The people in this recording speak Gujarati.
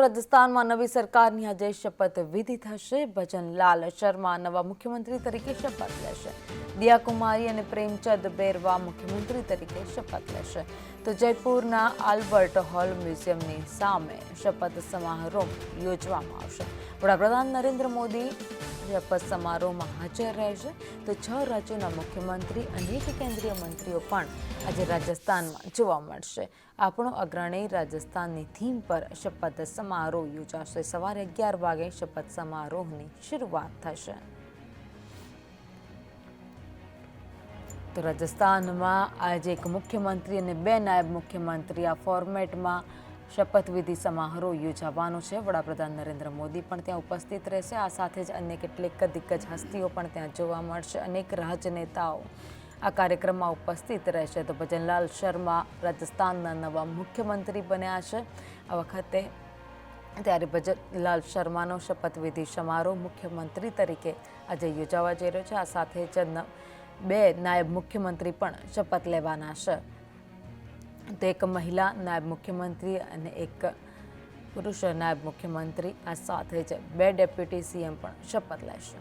રાજસ્થાનમાં નવી સરકારની આજે શપથવિધિ થશે। ભજનલાલ શર્મા નવા મુખ્યમંત્રી તરીકે શપથ લેશે। દિયા કુમારી અને પ્રેમચંદ બેરવા મુખ્યમંત્રી તરીકે શપથ લેશે। તો જયપુરના આલ્બર્ટ હોલ મ્યુઝિયમની સામે શપથ સમારોહ યોજવામાં આવશે। વડાપ્રધાન નરેન્દ્ર મોદી શપથ સમારોહમાં હાજર રહેશે। તો 6 રાજ્યોના મુખ્યમંત્રી અનેક કેન્દ્રીય મંત્રીઓ પણ આજે રાજસ્થાનમાં જોવા મળશે। આપણો અગ્રણી રાજસ્થાનની થીમ પર શપથ સમારોહ યોજાશે। સવારે 11 વાગે શપથ સમારોહની શરૂઆત થશે। તો રાજસ્થાનમાં આજે એક મુખ્યમંત્રી અને 2 નાયબ મુખ્યમંત્રી આ ફોર્મેટમાં શપથવિધિ સમારોહ યોજાવાનો છે। વડાપ્રધાન નરેન્દ્ર મોદી પણ ત્યાં ઉપસ્થિત રહેશે। આ સાથે જ અન્ય કેટલીક દિગ્ગજ હસ્તીઓ પણ ત્યાં જોવા મળશે। અનેક રાજનેતાઓ આ કાર્યક્રમમાં ઉપસ્થિત રહેશે। તો ભજનલાલ શર્મા રાજસ્થાનના નવા મુખ્યમંત્રી બન્યા છે આ વખતે। ત્યારે ભજનલાલ શર્માનો શપથવિધિ સમારોહ મુખ્યમંત્રી તરીકે આજે યોજાવા જઈ રહ્યો છે। આ સાથે જ 2 નાયબ મુખ્યમંત્રી પણ શપથ લેવાના છે। તો એક મહિલા નાયબ મુખ્યમંત્રી અને એક પુરુષ નાયબ મુખ્યમંત્રી, આ સાથે જ 2 ડેપ્યુટી સીએમ પણ શપથ લેશે।